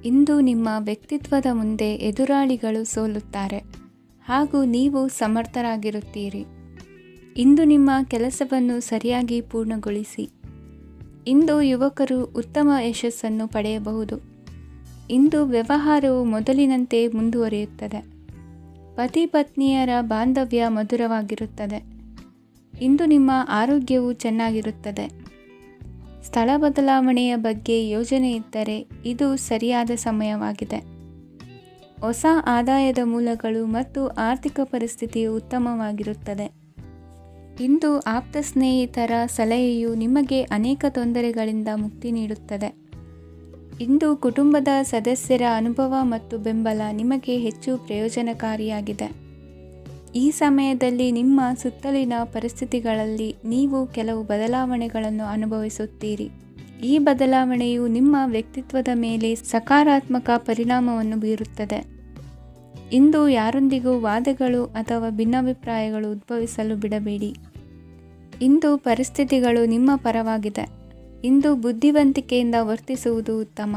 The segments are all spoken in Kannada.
ಇಂದು ನಿಮ್ಮ ವ್ಯಕ್ತಿತ್ವದ ಮುಂದೆ ಎದುರಾಳಿಗಳು ಸೋಲುತ್ತಾರೆ ಹಾಗೂ ನೀವು ಸಮರ್ಥರಾಗಿರುತ್ತೀರಿ. ಇಂದು ನಿಮ್ಮ ಕೆಲಸವನ್ನು ಸರಿಯಾಗಿ ಪೂರ್ಣಗೊಳಿಸಿ. ಇಂದು ಯುವಕರು ಉತ್ತಮ ಯಶಸ್ಸನ್ನು ಪಡೆಯಬಹುದು. ಇಂದು ವ್ಯವಹಾರವು ಮೊದಲಿನಂತೆ ಮುಂದುವರಿಯುತ್ತದೆ. ಪತಿ ಪತ್ನಿಯರ ಬಾಂಧವ್ಯ ಮಧುರವಾಗಿರುತ್ತದೆ. ಇಂದು ನಿಮ್ಮ ಆರೋಗ್ಯವು ಚೆನ್ನಾಗಿರುತ್ತದೆ. ಸ್ಥಳ ಬದಲಾವಣೆಯ ಬಗ್ಗೆ ಯೋಜನೆ ಇದ್ದರೆ ಇದು ಸರಿಯಾದ ಸಮಯವಾಗಿದೆ. ಹೊಸ ಆದಾಯದ ಮೂಲಗಳು ಮತ್ತು ಆರ್ಥಿಕ ಪರಿಸ್ಥಿತಿಯು ಉತ್ತಮವಾಗಿರುತ್ತದೆ. ಇಂದು ಆಪ್ತ ಸ್ನೇಹಿತರ ಸಲಹೆಯು ನಿಮಗೆ ಅನೇಕ ತೊಂದರೆಗಳಿಂದ ಮುಕ್ತಿ ನೀಡುತ್ತದೆ. ಇಂದು ಕುಟುಂಬದ ಸದಸ್ಯರ ಅನುಭವ ಮತ್ತು ಬೆಂಬಲ ನಿಮಗೆ ಹೆಚ್ಚು ಪ್ರಯೋಜನಕಾರಿಯಾಗಿದೆ. ಈ ಸಮಯದಲ್ಲಿ ನಿಮ್ಮ ಸುತ್ತಲಿನ ಪರಿಸ್ಥಿತಿಗಳಲ್ಲಿ ನೀವು ಕೆಲವು ಬದಲಾವಣೆಗಳನ್ನು ಅನುಭವಿಸುತ್ತೀರಿ. ಈ ಬದಲಾವಣೆಯು ನಿಮ್ಮ ವ್ಯಕ್ತಿತ್ವದ ಮೇಲೆ ಸಕಾರಾತ್ಮಕ ಪರಿಣಾಮವನ್ನು ಬೀರುತ್ತದೆ. ಇಂದು ಯಾರೊಂದಿಗೂ ವಾದಗಳು ಅಥವಾ ಭಿನ್ನಾಭಿಪ್ರಾಯಗಳು ಉದ್ಭವಿಸಲು ಬಿಡಬೇಡಿ. ಇಂದು ಪರಿಸ್ಥಿತಿಗಳು ನಿಮ್ಮ ಪರವಾಗಿದೆ. ಇಂದು ಬುದ್ಧಿವಂತಿಕೆಯಿಂದ ವರ್ತಿಸುವುದು ಉತ್ತಮ.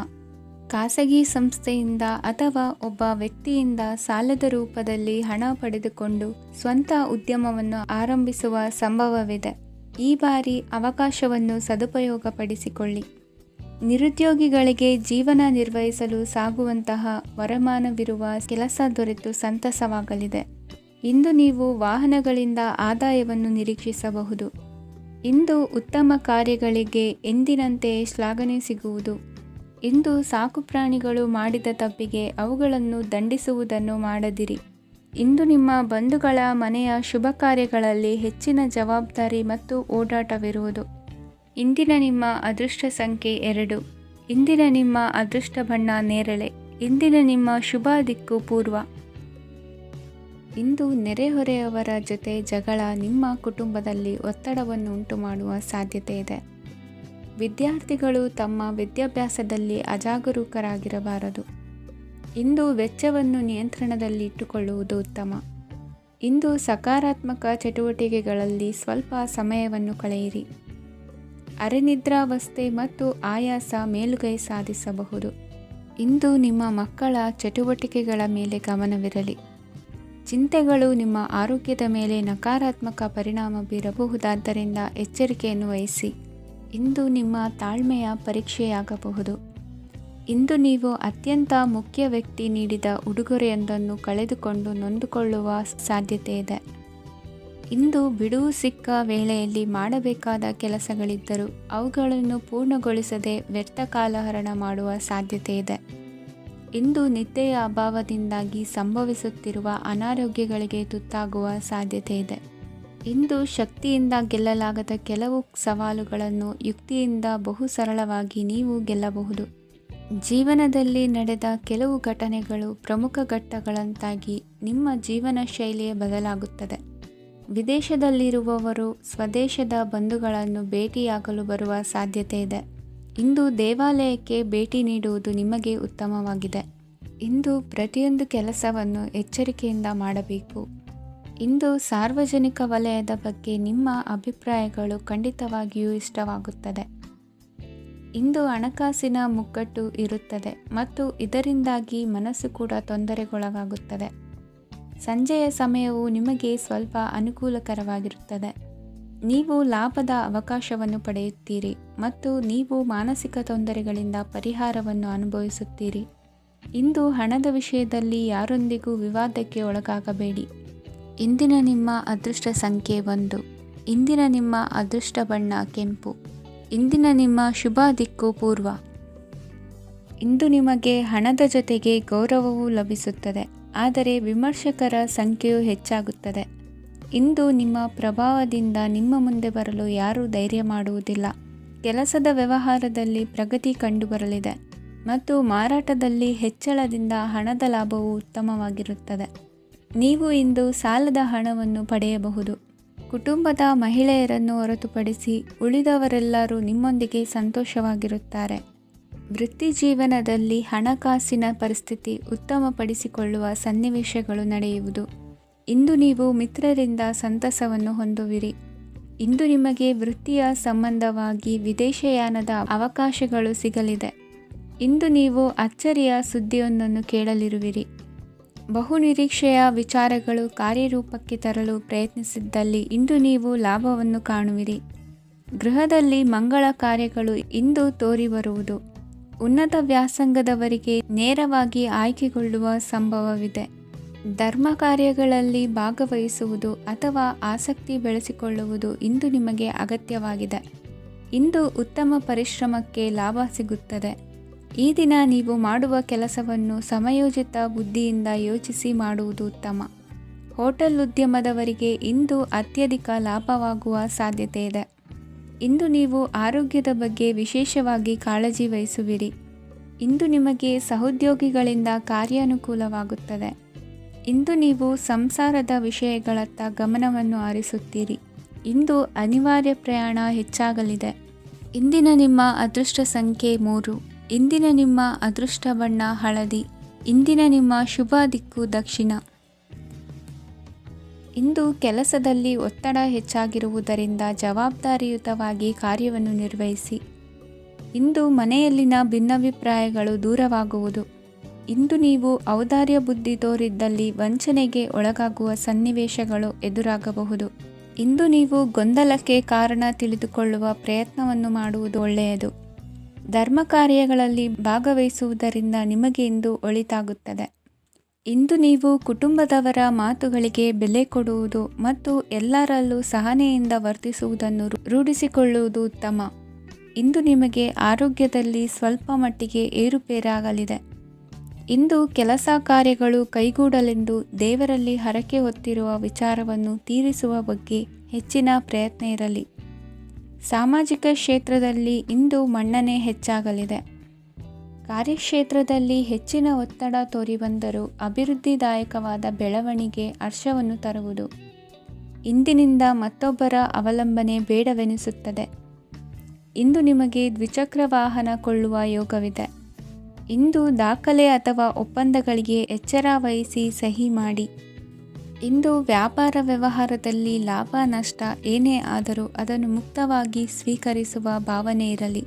ಖಾಸಗಿ ಸಂಸ್ಥೆಯಿಂದ ಅಥವಾ ಒಬ್ಬ ವ್ಯಕ್ತಿಯಿಂದ ಸಾಲದ ರೂಪದಲ್ಲಿ ಹಣ ಪಡೆದುಕೊಂಡು ಸ್ವಂತ ಉದ್ಯಮವನ್ನು ಆರಂಭಿಸುವ ಸಂಭವವಿದೆ. ಈ ಬಾರಿ ಅವಕಾಶವನ್ನು ಸದುಪಯೋಗಪಡಿಸಿಕೊಳ್ಳಿ. ನಿರುದ್ಯೋಗಿಗಳಿಗೆ ಜೀವನ ನಿರ್ವಹಿಸಲು ಸಾಗುವಂತಹ ವರಮಾನವಿರುವ ಕೆಲಸ ದೊರೆತು ಸಂತಸವಾಗಲಿದೆ. ಇಂದು ನೀವು ವಾಹನಗಳಿಂದ ಆದಾಯವನ್ನು ನಿರೀಕ್ಷಿಸಬಹುದು. ಇಂದು ಉತ್ತಮ ಕಾರ್ಯಗಳಿಗೆ ಎಂದಿನಂತೆ ಶ್ಲಾಘನೆ ಸಿಗುವುದು. ಇಂದು ಸಾಕುಪ್ರಾಣಿಗಳು ಮಾಡಿದ ತಪ್ಪಿಗೆ ಅವುಗಳನ್ನು ದಂಡಿಸುವುದನ್ನು ಮಾಡದಿರಿ. ಇಂದು ನಿಮ್ಮ ಬಂಧುಗಳ ಮನೆಯ ಶುಭ ಕಾರ್ಯಗಳಲ್ಲಿ ಹೆಚ್ಚಿನ ಜವಾಬ್ದಾರಿ ಮತ್ತು ಓಡಾಟವಿರುವುದು. ಇಂದಿನ ನಿಮ್ಮ ಅದೃಷ್ಟ ಸಂಖ್ಯೆ 2. ಇಂದಿನ ನಿಮ್ಮ ಅದೃಷ್ಟ ಬಣ್ಣ ನೇರಳೆ. ಇಂದಿನ ನಿಮ್ಮ ಶುಭ ದಿಕ್ಕು ಪೂರ್ವ. ಇಂದು ನೆರೆಹೊರೆಯವರ ಜೊತೆ ಜಗಳ ನಿಮ್ಮ ಕುಟುಂಬದಲ್ಲಿ ಒತ್ತಡವನ್ನು ಉಂಟುಮಾಡುವ ಸಾಧ್ಯತೆ ಇದೆ. ವಿದ್ಯಾರ್ಥಿಗಳು ತಮ್ಮ ವಿದ್ಯಾಭ್ಯಾಸದಲ್ಲಿ ಅಜಾಗರೂಕರಾಗಿರಬಾರದು. ಇಂದು ವೆಚ್ಚವನ್ನು ನಿಯಂತ್ರಣದಲ್ಲಿ ಇಟ್ಟುಕೊಳ್ಳುವುದು ಉತ್ತಮ. ಇಂದು ಸಕಾರಾತ್ಮಕ ಚಟುವಟಿಕೆಗಳಲ್ಲಿ ಸ್ವಲ್ಪ ಸಮಯವನ್ನು ಕಳೆಯಿರಿ. ಅರೆನಿದ್ರಾವಸ್ಥೆ ಮತ್ತು ಆಯಾಸ ಮೇಲುಗೈ ಸಾಧಿಸಬಹುದು. ಇಂದು ನಿಮ್ಮ ಮಕ್ಕಳ ಚಟುವಟಿಕೆಗಳ ಮೇಲೆ ಗಮನವಿರಲಿ. ಚಿಂತೆಗಳು ನಿಮ್ಮ ಆರೋಗ್ಯದ ಮೇಲೆ ನಕಾರಾತ್ಮಕ ಪರಿಣಾಮ ಬೀರಬಹುದಾದ್ದರಿಂದ ಎಚ್ಚರಿಕೆಯನ್ನು ವಹಿಸಿ. ಇಂದು ನಿಮ್ಮ ತಾಳ್ಮೆಯ ಪರೀಕ್ಷೆಯಾಗಬಹುದು. ಇಂದು ನೀವು ಅತ್ಯಂತ ಮುಖ್ಯ ವ್ಯಕ್ತಿ ನೀಡಿದ ಉಡುಗೊರೆಯೊಂದನ್ನು ಕಳೆದುಕೊಂಡು ನೊಂದುಕೊಳ್ಳುವ ಸಾಧ್ಯತೆ ಇದೆ. ಇಂದು ಬಿಡುವು ಸಿಕ್ಕ ವೇಳೆಯಲ್ಲಿ ಮಾಡಬೇಕಾದ ಕೆಲಸಗಳಿದ್ದರೂ ಅವುಗಳನ್ನು ಪೂರ್ಣಗೊಳಿಸದೆ ವ್ಯರ್ಥ ಕಾಲಹರಣ ಮಾಡುವ ಸಾಧ್ಯತೆ ಇದೆ. ಇಂದು ನಿದ್ದೆಯ ಅಭಾವದಿಂದಾಗಿ ಸಂಭವಿಸುತ್ತಿರುವ ಅನಾರೋಗ್ಯಗಳಿಗೆ ತುತ್ತಾಗುವ ಸಾಧ್ಯತೆ ಇದೆ. ಇಂದು ಶಕ್ತಿಯಿಂದ ಗೆಲ್ಲಲಾಗದ ಕೆಲವು ಸವಾಲುಗಳನ್ನು ಯುಕ್ತಿಯಿಂದ ಬಹು ಸರಳವಾಗಿ ನೀವು ಗೆಲ್ಲಬಹುದು. ಜೀವನದಲ್ಲಿ ನಡೆದ ಕೆಲವು ಘಟನೆಗಳು ಪ್ರಮುಖ ಘಟ್ಟಗಳಂತಾಗಿ ನಿಮ್ಮ ಜೀವನ ಶೈಲಿಯೇ ಬದಲಾಗುತ್ತದೆ. ವಿದೇಶದಲ್ಲಿರುವವರು ಸ್ವದೇಶದ ಬಂಧುಗಳನ್ನು ಭೇಟಿಯಾಗಲು ಬರುವ ಸಾಧ್ಯತೆ ಇದೆ. ಇಂದು ದೇವಾಲಯಕ್ಕೆ ಭೇಟಿ ನೀಡುವುದು ನಿಮಗೆ ಉತ್ತಮವಾಗಿದೆ. ಇಂದು ಪ್ರತಿಯೊಂದು ಕೆಲಸವನ್ನು ಎಚ್ಚರಿಕೆಯಿಂದ ಮಾಡಬೇಕು. ಇಂದು ಸಾರ್ವಜನಿಕ ವಲಯದ ಬಗ್ಗೆ ನಿಮ್ಮ ಅಭಿಪ್ರಾಯಗಳು ಖಂಡಿತವಾಗಿಯೂ ಇಷ್ಟವಾಗುತ್ತದೆ. ಇಂದು ಹಣಕಾಸಿನ ಮುಗ್ಗಟ್ಟು ಇರುತ್ತದೆ ಮತ್ತು ಇದರಿಂದಾಗಿ ಮನಸ್ಸು ಕೂಡ ತೊಂದರೆಗೊಳಗಾಗುತ್ತದೆ. ಸಂಜೆಯ ಸಮಯವು ನಿಮಗೆ ಸ್ವಲ್ಪ ಅನುಕೂಲಕರವಾಗಿರುತ್ತದೆ. ನೀವು ಲಾಭದ ಅವಕಾಶವನ್ನು ಪಡೆಯುತ್ತೀರಿ ಮತ್ತು ನೀವು ಮಾನಸಿಕ ತೊಂದರೆಗಳಿಂದ ಪರಿಹಾರವನ್ನು ಅನುಭವಿಸುತ್ತೀರಿ. ಇಂದು ಹಣದ ವಿಷಯದಲ್ಲಿ ಯಾರೊಂದಿಗೂ ವಿವಾದಕ್ಕೆ ಒಳಗಾಗಬೇಡಿ. ಇಂದಿನ ನಿಮ್ಮ ಅದೃಷ್ಟ ಸಂಖ್ಯೆ 1. ಇಂದಿನ ನಿಮ್ಮ ಅದೃಷ್ಟ ಬಣ್ಣ ಕೆಂಪು. ಇಂದಿನ ನಿಮ್ಮ ಶುಭ ದಿಕ್ಕು ಪೂರ್ವ. ಇಂದು ನಿಮಗೆ ಹಣದ ಜೊತೆಗೆ ಗೌರವವೂ ಲಭಿಸುತ್ತದೆ, ಆದರೆ ವಿಮರ್ಶಕರ ಸಂಖ್ಯೆಯು ಹೆಚ್ಚಾಗುತ್ತದೆ. ಇಂದು ನಿಮ್ಮ ಪ್ರಭಾವದಿಂದ ನಿಮ್ಮ ಮುಂದೆ ಬರಲು ಯಾರೂ ಧೈರ್ಯ ಮಾಡುವುದಿಲ್ಲ. ಕೆಲಸದ ವ್ಯವಹಾರದಲ್ಲಿ ಪ್ರಗತಿ ಕಂಡುಬರಲಿದೆ ಮತ್ತು ಮಾರಾಟದಲ್ಲಿ ಹೆಚ್ಚಳದಿಂದ ಹಣದ ಲಾಭವು ಉತ್ತಮವಾಗಿರುತ್ತದೆ. ನೀವು ಇಂದು ಸಾಲದ ಹಣವನ್ನು ಪಡೆಯಬಹುದು. ಕುಟುಂಬದ ಮಹಿಳೆಯರನ್ನು ಹೊರತುಪಡಿಸಿ ಉಳಿದವರೆಲ್ಲರೂ ನಿಮ್ಮೊಂದಿಗೆ ಸಂತೋಷವಾಗಿರುತ್ತಾರೆ. ವೃತ್ತಿ ಜೀವನದಲ್ಲಿ ಹಣಕಾಸಿನ ಪರಿಸ್ಥಿತಿ ಉತ್ತಮಪಡಿಸಿಕೊಳ್ಳುವ ಸನ್ನಿವೇಶಗಳು ನಡೆಯುವುದು. ಇಂದು ನೀವು ಮಿತ್ರರಿಂದ ಸಂತಸವನ್ನು ಹೊಂದುವಿರಿ. ಇಂದು ನಿಮಗೆ ವೃತ್ತಿಯ ಸಂಬಂಧವಾಗಿ ವಿದೇಶಯಾನದ ಅವಕಾಶಗಳು ಸಿಗಲಿದೆ. ಇಂದು ನೀವು ಅಚ್ಚರಿಯ ಸುದ್ದಿಯೊಂದನ್ನು ಕೇಳಲಿರುವಿರಿ. ಬಹುನಿರೀಕ್ಷೆಯ ವಿಚಾರಗಳು ಕಾರ್ಯರೂಪಕ್ಕೆ ತರಲು ಪ್ರಯತ್ನಿಸಿದ್ದಲ್ಲಿ ಇಂದು ನೀವು ಲಾಭವನ್ನು ಕಾಣುವಿರಿ. ಗೃಹದಲ್ಲಿ ಮಂಗಳ ಕಾರ್ಯಗಳು ಇಂದು ತೋರಿಬರುವುದು. ಉನ್ನತ ವ್ಯಾಸಂಗದವರಿಗೆ ನೇರವಾಗಿ ಆಯ್ಕೆಗೊಳ್ಳುವ ಸಂಭವವಿದೆ. ಧರ್ಮ ಕಾರ್ಯಗಳಲ್ಲಿ ಭಾಗವಹಿಸುವುದು ಅಥವಾ ಆಸಕ್ತಿ ಬೆಳೆಸಿಕೊಳ್ಳುವುದು ಇಂದು ನಿಮಗೆ ಅಗತ್ಯವಾಗಿದೆ. ಇಂದು ಉತ್ತಮ ಪರಿಶ್ರಮಕ್ಕೆ ಲಾಭ ಸಿಗುತ್ತದೆ. ಈ ದಿನ ನೀವು ಮಾಡುವ ಕೆಲಸವನ್ನು ಸಮಯೋಚಿತ ಬುದ್ಧಿಯಿಂದ ಯೋಚಿಸಿ ಮಾಡುವುದು ಉತ್ತಮ. ಹೋಟೆಲ್ ಉದ್ಯಮದವರಿಗೆ ಇಂದು ಅತ್ಯಧಿಕ ಲಾಭವಾಗುವ ಸಾಧ್ಯತೆ ಇದೆ. ಇಂದು ನೀವು ಆರೋಗ್ಯದ ಬಗ್ಗೆ ವಿಶೇಷವಾಗಿ ಕಾಳಜಿ ವಹಿಸುವಿರಿ. ಇಂದು ನಿಮಗೆ ಸಹೋದ್ಯೋಗಿಗಳಿಂದ ಕಾರ್ಯಾನುಕೂಲವಾಗುತ್ತದೆ. ಇಂದು ನೀವು ಸಂಸಾರದ ವಿಷಯಗಳತ್ತ ಗಮನವನ್ನು ಹರಿಸುತ್ತೀರಿ. ಇಂದು ಅನಿವಾರ್ಯ ಪ್ರಯಾಣ ಹೆಚ್ಚಾಗಲಿದೆ. ಇಂದಿನ ನಿಮ್ಮ ಅದೃಷ್ಟ ಸಂಖ್ಯೆ 3. ಇಂದಿನ ನಿಮ್ಮ ಅದೃಷ್ಟ ಬಣ್ಣ ಹಳದಿ. ಇಂದಿನ ನಿಮ್ಮ ಶುಭ ದಿಕ್ಕು ದಕ್ಷಿಣ. ಇಂದು ಕೆಲಸದಲ್ಲಿ ಒತ್ತಡ ಹೆಚ್ಚಾಗಿರುವುದರಿಂದ ಜವಾಬ್ದಾರಿಯುತವಾಗಿ ಕಾರ್ಯವನ್ನು ನಿರ್ವಹಿಸಿ. ಇಂದು ಮನೆಯಲ್ಲಿನ ಭಿನ್ನಾಭಿಪ್ರಾಯಗಳು ದೂರವಾಗುವುದು. ಇಂದು ನೀವು ಔದಾರ್ಯ ಬುದ್ಧಿ ತೋರಿದ್ದಲ್ಲಿ ವಂಚನೆಗೆ ಒಳಗಾಗುವ ಸನ್ನಿವೇಶಗಳು ಎದುರಾಗಬಹುದು. ಇಂದು ನೀವು ಗೊಂದಲಕ್ಕೆ ಕಾರಣ ತಿಳಿದುಕೊಳ್ಳುವ ಪ್ರಯತ್ನವನ್ನು ಮಾಡುವುದು ಒಳ್ಳೆಯದು. ಧರ್ಮ ಕಾರ್ಯಗಳಲ್ಲಿ ಭಾಗವಹಿಸುವುದರಿಂದ ನಿಮಗೆ ಇಂದು ಒಳಿತಾಗುತ್ತದೆ. ಇಂದು ನೀವು ಕುಟುಂಬದವರ ಮಾತುಗಳಿಗೆ ಬೆಲೆ ಕೊಡುವುದು ಮತ್ತು ಎಲ್ಲರಲ್ಲೂ ಸಹನೆಯಿಂದ ವರ್ತಿಸುವುದನ್ನು ರೂಢಿಸಿಕೊಳ್ಳುವುದು ಉತ್ತಮ. ಇಂದು ನಿಮಗೆ ಆರೋಗ್ಯದಲ್ಲಿ ಸ್ವಲ್ಪ ಮಟ್ಟಿಗೆ ಏರುಪೇರಾಗಲಿದೆ. ಇಂದು ಕೆಲಸ ಕಾರ್ಯಗಳು ಕೈಗೂಡಲೆಂದು ದೇವರಲ್ಲಿ ಹರಕೆ ಹೊತ್ತಿರುವ ವಿಚಾರವನ್ನು ತೀರಿಸುವ ಬಗ್ಗೆ ಹೆಚ್ಚಿನ ಪ್ರಯತ್ನ ಇರಲಿ. ಸಾಮಾಜಿಕ ಕ್ಷೇತ್ರದಲ್ಲಿ ಇಂದು ಮನ್ನಣೆ ಹೆಚ್ಚಾಗಲಿದೆ. ಕಾರ್ಯಕ್ಷೇತ್ರದಲ್ಲಿ ಹೆಚ್ಚಿನ ಒತ್ತಡ ತೋರಿಬಂದರೂ ಅಭಿವೃದ್ಧಿದಾಯಕವಾದ ಬೆಳವಣಿಗೆ ಹರ್ಷವನ್ನು ತರುವುದು. ಇಂದಿನಿಂದ ಮತ್ತೊಬ್ಬರ ಅವಲಂಬನೆ ಬೇಡವೆನಿಸುತ್ತದೆ. ಇಂದು ನಿಮಗೆ ದ್ವಿಚಕ್ರ ವಾಹನ ಕೊಳ್ಳುವ ಯೋಗವಿದೆ. ಇಂದು ದಾಖಲೆ ಅಥವಾ ಒಪ್ಪಂದಗಳಿಗೆ ಎಚ್ಚರ ವಹಿಸಿ ಸಹಿ ಮಾಡಿ. ಇಂದು ವ್ಯಾಪಾರ ವ್ಯವಹಾರದಲ್ಲಿ ಲಾಭ ನಷ್ಟ ಏನೇ ಆದರೂ ಅದನ್ನು ಮುಕ್ತವಾಗಿ ಸ್ವೀಕರಿಸುವ ಭಾವನೆ ಇರಲಿ.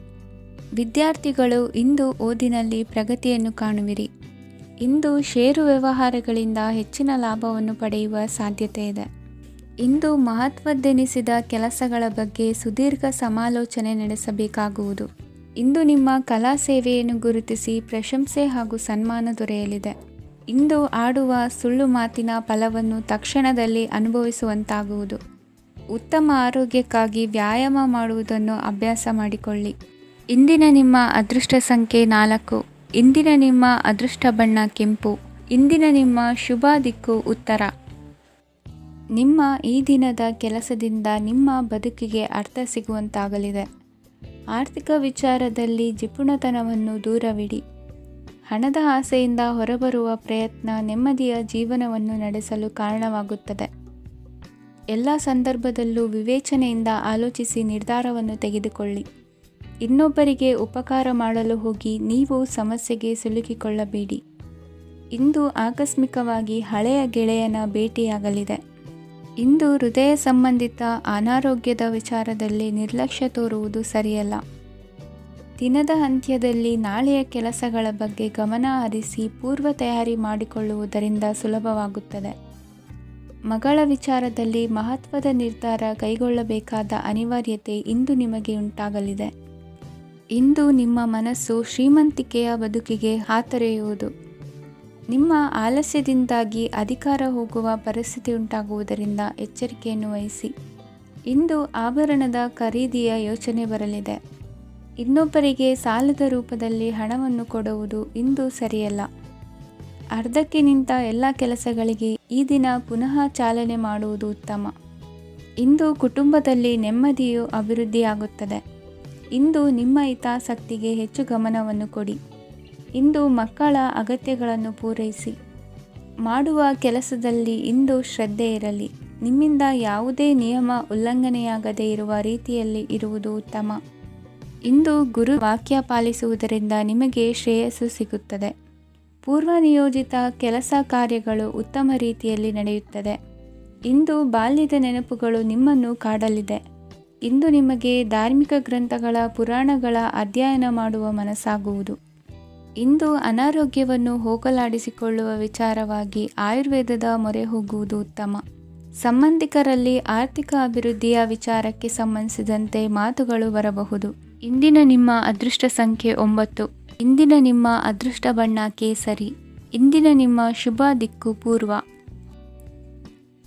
ವಿದ್ಯಾರ್ಥಿಗಳು ಇಂದು ಓದಿನಲ್ಲಿ ಪ್ರಗತಿಯನ್ನು ಕಾಣುವಿರಿ. ಇಂದು ಷೇರು ವ್ಯವಹಾರಗಳಿಂದ ಹೆಚ್ಚಿನ ಲಾಭವನ್ನು ಪಡೆಯುವ ಸಾಧ್ಯತೆ ಇದೆ. ಇಂದು ಮಹತ್ವದ್ದೆನಿಸಿದ ಕೆಲಸಗಳ ಬಗ್ಗೆ ಸುದೀರ್ಘ ಸಮಾಲೋಚನೆ ನಡೆಸಬೇಕಾಗುವುದು. ಇಂದು ನಿಮ್ಮ ಕಲಾ ಸೇವೆಯನ್ನು ಗುರುತಿಸಿ ಪ್ರಶಂಸೆ ಹಾಗೂ ಸನ್ಮಾನ ದೊರೆಯಲಿದೆ. ಇಂದು ಆಡುವ ಸುಳ್ಳು ಮಾತಿನ ಫಲವನ್ನು ತಕ್ಷಣದಲ್ಲಿ ಅನುಭವಿಸುವಂತಾಗುವುದು. ಉತ್ತಮ ಆರೋಗ್ಯಕ್ಕಾಗಿ ವ್ಯಾಯಾಮ ಮಾಡುವುದನ್ನು ಅಭ್ಯಾಸ ಮಾಡಿಕೊಳ್ಳಿ. ಇಂದಿನ ನಿಮ್ಮ ಅದೃಷ್ಟ ಸಂಖ್ಯೆ 4. ಇಂದಿನ ನಿಮ್ಮ ಅದೃಷ್ಟ ಬಣ್ಣ ಕೆಂಪು. ಇಂದಿನ ನಿಮ್ಮ ಶುಭ ದಿಕ್ಕು ಉತ್ತರ. ನಿಮ್ಮ ಈ ದಿನದ ಕೆಲಸದಿಂದ ನಿಮ್ಮ ಬದುಕಿಗೆ ಅರ್ಥ ಸಿಗುವಂತಾಗಲಿದೆ. ಆರ್ಥಿಕ ವಿಚಾರದಲ್ಲಿ ಜಿಪುಣತನವನ್ನು ದೂರವಿಡಿ. ಹಣದ ಆಸೆಯಿಂದ ಹೊರಬರುವ ಪ್ರಯತ್ನ ನೆಮ್ಮದಿಯ ಜೀವನವನ್ನು ನಡೆಸಲು ಕಾರಣವಾಗುತ್ತದೆ. ಎಲ್ಲ ಸಂದರ್ಭದಲ್ಲೂ ವಿವೇಚನೆಯಿಂದ ಆಲೋಚಿಸಿ ನಿರ್ಧಾರವನ್ನು ತೆಗೆದುಕೊಳ್ಳಿ. ಇನ್ನೊಬ್ಬರಿಗೆ ಉಪಕಾರ ಮಾಡಲು ಹೋಗಿ ನೀವು ಸಮಸ್ಯೆಗೆ ಸಿಲುಕಿಕೊಳ್ಳಬೇಡಿ. ಇಂದು ಆಕಸ್ಮಿಕವಾಗಿ ಹಳೆಯ ಗೆಳೆಯನ ಭೇಟಿಯಾಗಲಿದೆ. ಇಂದು ಹೃದಯ ಸಂಬಂಧಿತ ಅನಾರೋಗ್ಯದ ವಿಚಾರದಲ್ಲಿ ನಿರ್ಲಕ್ಷ್ಯ ತೋರುವುದು ಸರಿಯಲ್ಲ. ದಿನದ ಅಂತ್ಯದಲ್ಲಿ ನಾಳೆಯ ಕೆಲಸಗಳ ಬಗ್ಗೆ ಗಮನ ಹರಿಸಿ ಪೂರ್ವ ತಯಾರಿ ಮಾಡಿಕೊಳ್ಳುವುದರಿಂದ ಸುಲಭವಾಗುತ್ತದೆ. ಮಗಳ ವಿಚಾರದಲ್ಲಿ ಮಹತ್ವದ ನಿರ್ಧಾರ ಕೈಗೊಳ್ಳಬೇಕಾದ ಅನಿವಾರ್ಯತೆ ಇಂದು ನಿಮಗೆ ಉಂಟಾಗಲಿದೆ. ಇಂದು ನಿಮ್ಮ ಮನಸ್ಸು ಶ್ರೀಮಂತಿಕೆಯ ಬದುಕಿಗೆ ಹಾತೊರೆಯುವುದು. ನಿಮ್ಮ ಆಲಸ್ಯದಿಂದಾಗಿ ಅಧಿಕಾರ ಹೋಗುವ ಪರಿಸ್ಥಿತಿ ಉಂಟಾಗುವುದರಿಂದ ಎಚ್ಚರಿಕೆಯನ್ನು ವಹಿಸಿ. ಇಂದು ಆಭರಣದ ಖರೀದಿಯ ಯೋಚನೆ ಬರಲಿದೆ. ಇನ್ನೊಬ್ಬರಿಗೆ ಸಾಲದ ರೂಪದಲ್ಲಿ ಹಣವನ್ನು ಕೊಡುವುದು ಇಂದು ಸರಿಯಲ್ಲ. ಅರ್ಧಕ್ಕೆ ನಿಂತ ಎಲ್ಲ ಕೆಲಸಗಳಿಗೆ ಈ ದಿನ ಪುನಃ ಚಾಲನೆ ಮಾಡುವುದು ಉತ್ತಮ. ಇಂದು ಕುಟುಂಬದಲ್ಲಿ ನೆಮ್ಮದಿಯು ಅಭಿವೃದ್ಧಿಯಾಗುತ್ತದೆ. ಇಂದು ನಿಮ್ಮ ಹಿತಾಸಕ್ತಿಗೆ ಹೆಚ್ಚು ಗಮನವನ್ನು ಕೊಡಿ. ಇಂದು ಮಕ್ಕಳ ಅಗತ್ಯಗಳನ್ನು ಪೂರೈಸಿ. ಮಾಡುವ ಕೆಲಸದಲ್ಲಿ ಇಂದು ಶ್ರದ್ಧೆ ಇರಲಿ. ನಿಮ್ಮಿಂದ ಯಾವುದೇ ನಿಯಮ ಉಲ್ಲಂಘನೆಯಾಗದೇ ಇರುವ ರೀತಿಯಲ್ಲಿ ಇರುವುದು ಉತ್ತಮ. ಇಂದು ಗುರು ವಾಕ್ಯ ಪಾಲಿಸುವುದರಿಂದ ನಿಮಗೆ ಶ್ರೇಯಸ್ಸು ಸಿಗುತ್ತದೆ. ಪೂರ್ವ ನಿಯೋಜಿತ ಕೆಲಸ ಕಾರ್ಯಗಳು ಉತ್ತಮ ರೀತಿಯಲ್ಲಿ ನಡೆಯುತ್ತದೆ. ಇಂದು ಬಾಲ್ಯದ ನೆನಪುಗಳು ನಿಮ್ಮನ್ನು ಕಾಡಲಿದೆ. ಇಂದು ನಿಮಗೆ ಧಾರ್ಮಿಕ ಗ್ರಂಥಗಳ ಪುರಾಣಗಳ ಅಧ್ಯಯನ ಮಾಡುವ ಮನಸ್ಸಾಗುವುದು. ಇಂದು ಅನಾರೋಗ್ಯವನ್ನು ಹೋಗಲಾಡಿಸಿಕೊಳ್ಳುವ ವಿಚಾರವಾಗಿ ಆಯುರ್ವೇದದ ಮೊರೆ ಹೋಗುವುದು ಉತ್ತಮ. ಸಂಬಂಧಿಕರಲ್ಲಿ ಆರ್ಥಿಕ ಅಭಿವೃದ್ಧಿಯ ವಿಚಾರಕ್ಕೆ ಸಂಬಂಧಿಸಿದಂತೆ ಮಾತುಗಳು ಬರಬಹುದು. ಇಂದಿನ ನಿಮ್ಮ ಅದೃಷ್ಟ ಸಂಖ್ಯೆ 9. ಇಂದಿನ ನಿಮ್ಮ ಅದೃಷ್ಟ ಬಣ್ಣ ಕೇಸರಿ. ಇಂದಿನ ನಿಮ್ಮ ಶುಭ ದಿಕ್ಕು ಪೂರ್ವ.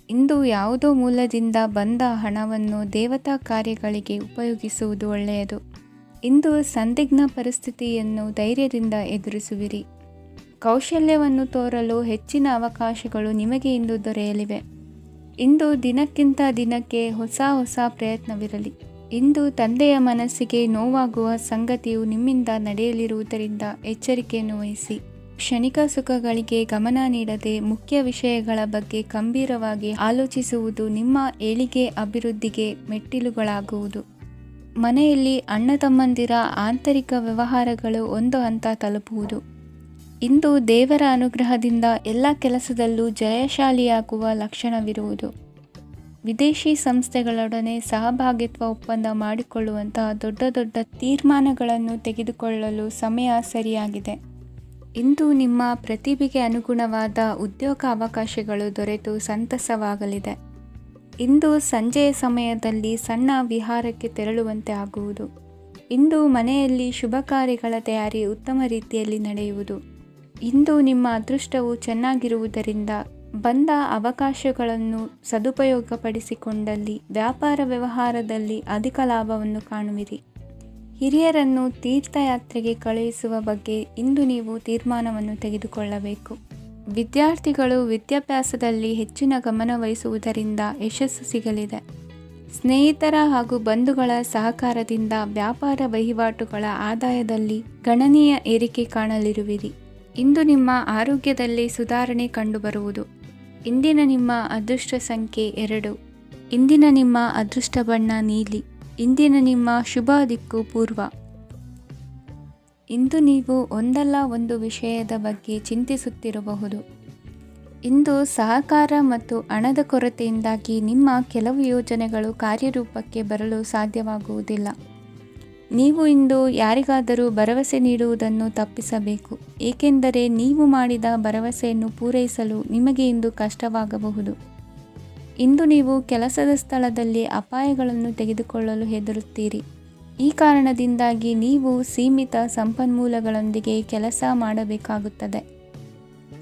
ಇಂದು ಯಾವುದೋ ಮೂಲದಿಂದ ಬಂದ ಹಣವನ್ನು ದೇವತಾ ಕಾರ್ಯಗಳಿಗೆ ಉಪಯೋಗಿಸುವುದು ಒಳ್ಳೆಯದು. ಇಂದು ಸಂದಿಗ್ಧ ಪರಿಸ್ಥಿತಿಯನ್ನು ಧೈರ್ಯದಿಂದ ಎದುರಿಸುವಿರಿ. ಕೌಶಲ್ಯವನ್ನು ತೋರಲು ಹೆಚ್ಚಿನ ಅವಕಾಶಗಳು ನಿಮಗೆ ಇಂದು ದೊರೆಯಲಿವೆ. ಇಂದು ದಿನಕ್ಕಿಂತ ದಿನಕ್ಕೆ ಹೊಸ ಪ್ರಯತ್ನವಿರಲಿ. ಇಂದು ತಂದೆಯ ಮನಸ್ಸಿಗೆ ನೋವಾಗುವ ಸಂಗತಿಯು ನಿಮ್ಮಿಂದ ನಡೆಯಲಿರುವುದರಿಂದ ಎಚ್ಚರಿಕೆಯನ್ನು ವಹಿಸಿ. ಕ್ಷಣಿಕ ಸುಖಗಳಿಗೆ ಗಮನ ನೀಡದೆ ಮುಖ್ಯ ವಿಷಯಗಳ ಬಗ್ಗೆ ಗಂಭೀರವಾಗಿ ಆಲೋಚಿಸುವುದು ನಿಮ್ಮ ಏಳಿಗೆ ಅಭಿವೃದ್ಧಿಗೆ ಮೆಟ್ಟಿಲುಗಳಾಗುವುದು. ಮನೆಯಲ್ಲಿ ಅಣ್ಣ ತಮ್ಮಂದಿರ ಆಂತರಿಕ ವ್ಯವಹಾರಗಳು ಒಂದು ಹಂತ ತಲುಪುವುದು. ಇಂದು ದೇವರ ಅನುಗ್ರಹದಿಂದ ಎಲ್ಲ ಕೆಲಸದಲ್ಲೂ ಜಯಶಾಲಿಯಾಗುವ ಲಕ್ಷಣವಿರುವುದು. ವಿದೇಶಿ ಸಂಸ್ಥೆಗಳೊಡನೆ ಸಹಭಾಗಿತ್ವ ಒಪ್ಪಂದ ಮಾಡಿಕೊಳ್ಳುವಂತಹ ದೊಡ್ಡ ತೀರ್ಮಾನಗಳನ್ನು ತೆಗೆದುಕೊಳ್ಳಲು ಸಮಯ ಸರಿಯಾಗಿದೆ. ಇಂದು ನಿಮ್ಮ ಪ್ರತಿಭೆಗೆ ಅನುಗುಣವಾದ ಉದ್ಯೋಗ ಅವಕಾಶಗಳು ದೊರೆತು ಸಂತಸವಾಗಲಿದೆ. ಇಂದು ಸಂಜೆಯ ಸಮಯದಲ್ಲಿ ಸಣ್ಣ ವಿಹಾರಕ್ಕೆ ತೆರಳುವಂತೆ ಆಗುವುದು. ಇಂದು ಮನೆಯಲ್ಲಿ ಶುಭ ಕಾರ್ಯಗಳ ತಯಾರಿ ಉತ್ತಮ ರೀತಿಯಲ್ಲಿ ನಡೆಯುವುದು. ಇಂದು ನಿಮ್ಮ ಅದೃಷ್ಟವು ಚೆನ್ನಾಗಿರುವುದರಿಂದ ಬಂದ ಅವಕಾಶಗಳನ್ನು ಸದುಪಯೋಗಪಡಿಸಿಕೊಂಡಲ್ಲಿ ವ್ಯಾಪಾರ ವ್ಯವಹಾರದಲ್ಲಿ ಅಧಿಕ ಲಾಭವನ್ನು ಕಾಣುವಿರಿ. ಹಿರಿಯರನ್ನು ತೀರ್ಥಯಾತ್ರೆಗೆ ಕಳುಹಿಸುವ ಬಗ್ಗೆ ಇಂದು ನೀವು ತೀರ್ಮಾನವನ್ನು ತೆಗೆದುಕೊಳ್ಳಬೇಕು. ವಿದ್ಯಾರ್ಥಿಗಳು ವಿದ್ಯಾಭ್ಯಾಸದಲ್ಲಿ ಹೆಚ್ಚಿನ ಗಮನ ವಹಿಸುವುದರಿಂದ ಯಶಸ್ಸು ಸಿಗಲಿದೆ. ಸ್ನೇಹಿತರ ಹಾಗೂ ಬಂಧುಗಳ ಸಹಕಾರದಿಂದ ವ್ಯಾಪಾರ ವಹಿವಾಟುಗಳ ಆದಾಯದಲ್ಲಿ ಗಣನೀಯ ಏರಿಕೆ ಕಾಣಲಿರುವಿರಿ. ಇಂದು ನಿಮ್ಮ ಆರೋಗ್ಯದಲ್ಲಿ ಸುಧಾರಣೆ ಕಂಡುಬರುವುದು. ಇಂದಿನ ನಿಮ್ಮ ಅದೃಷ್ಟ ಸಂಖ್ಯೆ 2. ಇಂದಿನ ನಿಮ್ಮ ಅದೃಷ್ಟ ಬಣ್ಣ ನೀಲಿ. ಇಂದಿನ ನಿಮ್ಮ ಶುಭ ದಿಕ್ಕು ಪೂರ್ವ. ಇಂದು ನೀವು ಒಂದಲ್ಲ ಒಂದು ವಿಷಯದ ಬಗ್ಗೆ ಚಿಂತಿಸುತ್ತಿರಬಹುದು. ಇಂದು ಸಹಕಾರ ಮತ್ತು ಹಣದ ಕೊರತೆಯಿಂದಾಗಿ ನಿಮ್ಮ ಕೆಲವು ಯೋಜನೆಗಳು ಕಾರ್ಯರೂಪಕ್ಕೆ ಬರಲು ಸಾಧ್ಯವಾಗುವುದಿಲ್ಲ. ನೀವು ಇಂದು ಯಾರಿಗಾದರೂ ಭರವಸೆ ನೀಡುವುದನ್ನು ತಪ್ಪಿಸಬೇಕು, ಏಕೆಂದರೆ ನೀವು ಮಾಡಿದ ಭರವಸೆಯನ್ನು ಪೂರೈಸಲು ನಿಮಗೆ ಇಂದು ಕಷ್ಟವಾಗಬಹುದು. ಇಂದು ನೀವು ಕೆಲಸದ ಸ್ಥಳದಲ್ಲಿ ಅಪಾಯಗಳನ್ನು ತೆಗೆದುಕೊಳ್ಳಲು ಹೆದರುತ್ತೀರಿ. ಈ ಕಾರಣದಿಂದಾಗಿ ನೀವು ಸೀಮಿತ ಸಂಪನ್ಮೂಲಗಳೊಂದಿಗೆ ಕೆಲಸ ಮಾಡಬೇಕಾಗುತ್ತದೆ.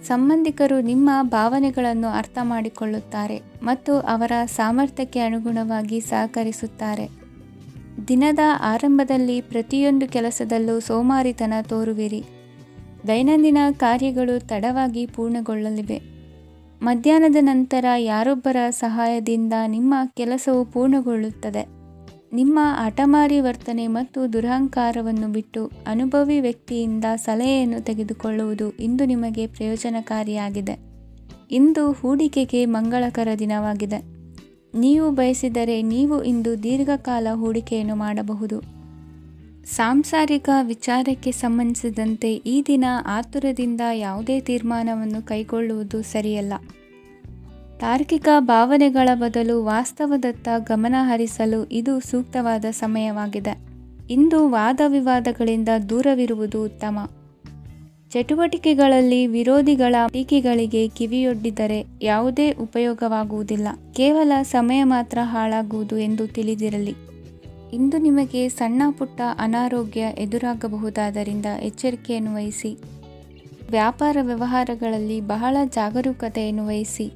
ಸಂಬಂಧಿಕರು ನಿಮ್ಮ ಭಾವನೆಗಳನ್ನು ಅರ್ಥ ಮಾಡಿಕೊಳ್ಳುತ್ತಾರೆ ಮತ್ತು ಅವರ ಸಾಮರ್ಥ್ಯಕ್ಕೆ ಅನುಗುಣವಾಗಿ ಸಹಕರಿಸುತ್ತಾರೆ. ದಿನದ ಆರಂಭದಲ್ಲಿ ಪ್ರತಿಯೊಂದು ಕೆಲಸದಲ್ಲೂ ಸೋಮಾರಿತನ ತೋರುವಿರಿ. ದೈನಂದಿನ ಕಾರ್ಯಗಳು ತಡವಾಗಿ ಪೂರ್ಣಗೊಳ್ಳಲಿವೆ. ಮಧ್ಯಾಹ್ನದ ನಂತರ ಯಾರೊಬ್ಬರ ಸಹಾಯದಿಂದ ನಿಮ್ಮ ಕೆಲಸವು ಪೂರ್ಣಗೊಳ್ಳುತ್ತದೆ. ನಿಮ್ಮ ಹಠಮಾರಿ ವರ್ತನೆ ಮತ್ತು ದುರಹಂಕಾರವನ್ನು ಬಿಟ್ಟು ಅನುಭವಿ ವ್ಯಕ್ತಿಯಿಂದ ಸಲಹೆಯನ್ನು ತೆಗೆದುಕೊಳ್ಳುವುದು ಇಂದು ನಿಮಗೆ ಪ್ರಯೋಜನಕಾರಿಯಾಗಿದೆ. ಇಂದು ಹೂಡಿಕೆಗೆ ಮಂಗಳಕರ ದಿನವಾಗಿದೆ. ನೀವು ಬಯಸಿದರೆ ನೀವು ಇಂದು ದೀರ್ಘಕಾಲ ಹೂಡಿಕೆಯನ್ನು ಮಾಡಬಹುದು. ಸಾಂಸಾರಿಕ ವಿಚಾರಕ್ಕೆ ಸಂಬಂಧಿಸಿದಂತೆ ಈ ದಿನ ಆತುರದಿಂದ ಯಾವುದೇ ತೀರ್ಮಾನವನ್ನು ಕೈಗೊಳ್ಳುವುದು ಸರಿಯಲ್ಲ. ತಾರ್ಕಿಕ ಭಾವನೆಗಳ ಬದಲು ವಾಸ್ತವದತ್ತ ಗಮನ ಹರಿಸಲು ಇದು ಸೂಕ್ತವಾದ ಸಮಯವಾಗಿದೆ. ಇಂದು ವಾದ ವಿವಾದಗಳಿಂದ ದೂರವಿರುವುದು ಉತ್ತಮ. ಚಟುವಟಿಕೆಗಳಲ್ಲಿ ವಿರೋಧಿಗಳ ಟೀಕೆಗಳಿಗೆ ಕಿವಿಯೊಡ್ಡಿದರೆ ಯಾವುದೇ ಉಪಯೋಗವಾಗುವುದಿಲ್ಲ, ಕೇವಲ ಸಮಯ ಮಾತ್ರ ಹಾಳಾಗುವುದು ಎಂದು ತಿಳಿದಿರಲಿ. ಇಂದು ನಿಮಗೆ ಸಣ್ಣ ಪುಟ್ಟ ಅನಾರೋಗ್ಯ ಎದುರಾಗಬಹುದಾದ್ದರಿಂದ ಎಚ್ಚರಿಕೆಯನ್ನು ವಹಿಸಿ. ವ್ಯಾಪಾರ ವ್ಯವಹಾರಗಳಲ್ಲಿ ಬಹಳ ಜಾಗರೂಕತೆಯನ್ನು ವಹಿಸಿ.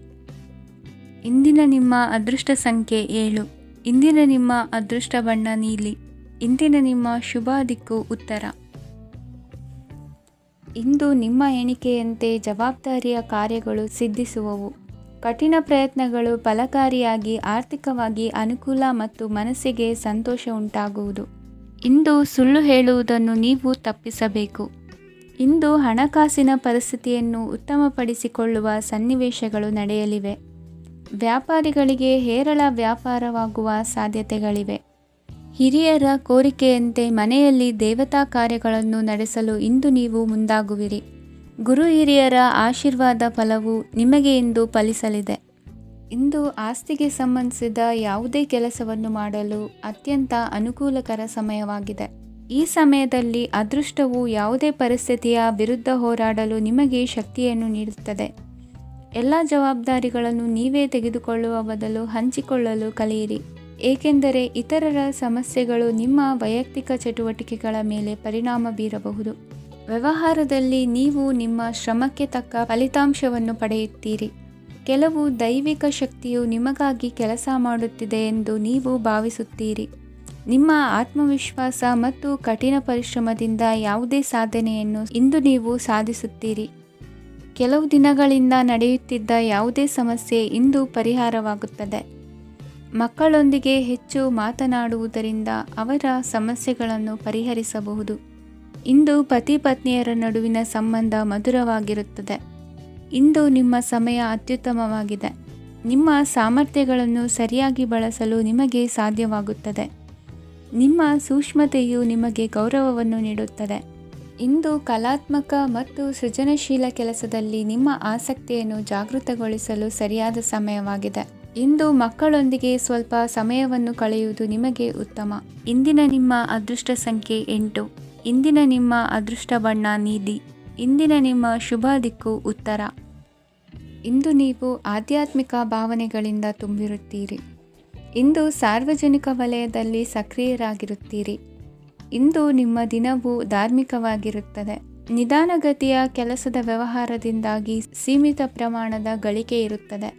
ಇಂದಿನ ನಿಮ್ಮ ಅದೃಷ್ಟ ಸಂಖ್ಯೆ 7. ಇಂದಿನ ನಿಮ್ಮ ಅದೃಷ್ಟ ಬಣ್ಣ ನೀಲಿ. ಇಂದಿನ ನಿಮ್ಮ ಶುಭ ದಿಕ್ಕು ಉತ್ತರ. ಇಂದು ನಿಮ್ಮ ಎಣಿಕೆಯಂತೆ ಜವಾಬ್ದಾರಿಯ ಕಾರ್ಯಗಳು ಸಿದ್ಧಿಸುವವು. ಕಠಿಣ ಪ್ರಯತ್ನಗಳು ಫಲಕಾರಿಯಾಗಿ ಆರ್ಥಿಕವಾಗಿ ಅನುಕೂಲ ಮತ್ತು ಮನಸ್ಸಿಗೆ ಸಂತೋಷ ಉಂಟಾಗುವುದು. ಇಂದು ಸುಳ್ಳು ಹೇಳುವುದನ್ನು ನೀವು ತಪ್ಪಿಸಬೇಕು. ಇಂದು ಹಣಕಾಸಿನ ಪರಿಸ್ಥಿತಿಯನ್ನು ಉತ್ತಮಪಡಿಸಿಕೊಳ್ಳುವ ಸನ್ನಿವೇಶಗಳು ನಡೆಯಲಿವೆ. ವ್ಯಾಪಾರಿಗಳಿಗೆ ಹೇರಳ ವ್ಯಾಪಾರವಾಗುವ ಸಾಧ್ಯತೆಗಳಿವೆ. ಹಿರಿಯರ ಕೋರಿಕೆಯಂತೆ ಮನೆಯಲ್ಲಿ ದೇವತಾ ಕಾರ್ಯಗಳನ್ನು ನಡೆಸಲು ಇಂದು ನೀವು ಮುಂದಾಗುವಿರಿ. ಗುರು ಹಿರಿಯರ ಆಶೀರ್ವಾದ ಫಲವು ನಿಮಗೆ ಇಂದು ಫಲಿಸಲಿದೆ. ಇಂದು ಆಸ್ತಿಗೆ ಸಂಬಂಧಿಸಿದ ಯಾವುದೇ ಕೆಲಸವನ್ನು ಮಾಡಲು ಅತ್ಯಂತ ಅನುಕೂಲಕರ ಸಮಯವಾಗಿದೆ. ಈ ಸಮಯದಲ್ಲಿ ಅದೃಷ್ಟವು ಯಾವುದೇ ಪರಿಸ್ಥಿತಿಯ ವಿರುದ್ಧ ಹೋರಾಡಲು ನಿಮಗೆ ಶಕ್ತಿಯನ್ನು ನೀಡುತ್ತದೆ. ಎಲ್ಲ ಜವಾಬ್ದಾರಿಗಳನ್ನು ನೀವೇ ತೆಗೆದುಕೊಳ್ಳುವ ಬದಲು ಹಂಚಿಕೊಳ್ಳಲು ಕಲಿಯಿರಿ, ಏಕೆಂದರೆ ಇತರರ ಸಮಸ್ಯೆಗಳು ನಿಮ್ಮ ವೈಯಕ್ತಿಕ ಚಟುವಟಿಕೆಗಳ ಮೇಲೆ ಪರಿಣಾಮ ಬೀರಬಹುದು. ವ್ಯವಹಾರದಲ್ಲಿ ನೀವು ನಿಮ್ಮ ಶ್ರಮಕ್ಕೆ ತಕ್ಕ ಫಲಿತಾಂಶವನ್ನು ಪಡೆಯುತ್ತೀರಿ. ಕೆಲವು ದೈವಿಕ ಶಕ್ತಿಯು ನಿಮಗಾಗಿ ಕೆಲಸ ಮಾಡುತ್ತಿದೆ ಎಂದು ನೀವು ಭಾವಿಸುತ್ತೀರಿ. ನಿಮ್ಮ ಆತ್ಮವಿಶ್ವಾಸ ಮತ್ತು ಕಠಿಣ ಪರಿಶ್ರಮದಿಂದ ಯಾವುದೇ ಸಾಧನೆಯನ್ನು ಇಂದು ನೀವು ಸಾಧಿಸುತ್ತೀರಿ. ಕೆಲವು ದಿನಗಳಿಂದ ನಡೆಯುತ್ತಿದ್ದ ಯಾವುದೇ ಸಮಸ್ಯೆ ಇಂದು ಪರಿಹಾರವಾಗುತ್ತದೆ. ಮಕ್ಕಳೊಂದಿಗೆ ಹೆಚ್ಚು ಮಾತನಾಡುವುದರಿಂದ ಅವರ ಸಮಸ್ಯೆಗಳನ್ನು ಪರಿಹರಿಸಬಹುದು. ಇಂದು ಪತಿ ಪತ್ನಿಯರ ನಡುವಿನ ಸಂಬಂಧ ಮಧುರವಾಗಿರುತ್ತದೆ. ಇಂದು ನಿಮ್ಮ ಸಮಯ ಅತ್ಯುತ್ತಮವಾಗಿದೆ. ನಿಮ್ಮ ಸಾಮರ್ಥ್ಯಗಳನ್ನು ಸರಿಯಾಗಿ ಬಳಸಲು ನಿಮಗೆ ಸಾಧ್ಯವಾಗುತ್ತದೆ. ನಿಮ್ಮ ಸೂಕ್ಷ್ಮತೆಯು ನಿಮಗೆ ಗೌರವವನ್ನು ನೀಡುತ್ತದೆ. ಇಂದು ಕಲಾತ್ಮಕ ಮತ್ತು ಸೃಜನಶೀಲ ಕೆಲಸದಲ್ಲಿ ನಿಮ್ಮ ಆಸಕ್ತಿಯನ್ನು ಜಾಗೃತಗೊಳಿಸಲು ಸರಿಯಾದ ಸಮಯವಾಗಿದೆ. ಇಂದು ಮಕ್ಕಳೊಂದಿಗೆ ಸ್ವಲ್ಪ ಸಮಯವನ್ನು ಕಳೆಯುವುದು ನಿಮಗೆ ಉತ್ತಮ. ಇಂದಿನ ನಿಮ್ಮ ಅದೃಷ್ಟ ಸಂಖ್ಯೆ 8. ಇಂದಿನ ನಿಮ್ಮ ಅದೃಷ್ಟ ಬಣ್ಣ ನೀಲಿ. ಇಂದಿನ ನಿಮ್ಮ ಶುಭ ದಿಕ್ಕು ಉತ್ತರ. ಇಂದು ನೀವು ಆಧ್ಯಾತ್ಮಿಕ ಭಾವನೆಗಳಿಂದ ತುಂಬಿರುತ್ತೀರಿ. ಇಂದು ಸಾರ್ವಜನಿಕ ವಲಯದಲ್ಲಿ ಸಕ್ರಿಯರಾಗಿರುತ್ತೀರಿ. ಇಂದು ನಿಮ್ಮ ದಿನವು ಧಾರ್ಮಿಕವಾಗಿರುತ್ತದೆ. ನಿಧಾನಗತಿಯ ಕೆಲಸದ ವ್ಯವಹಾರದಿಂದಾಗಿ ಸೀಮಿತ ಪ್ರಮಾಣದ ಗಳಿಕೆ ಇರುತ್ತದೆ.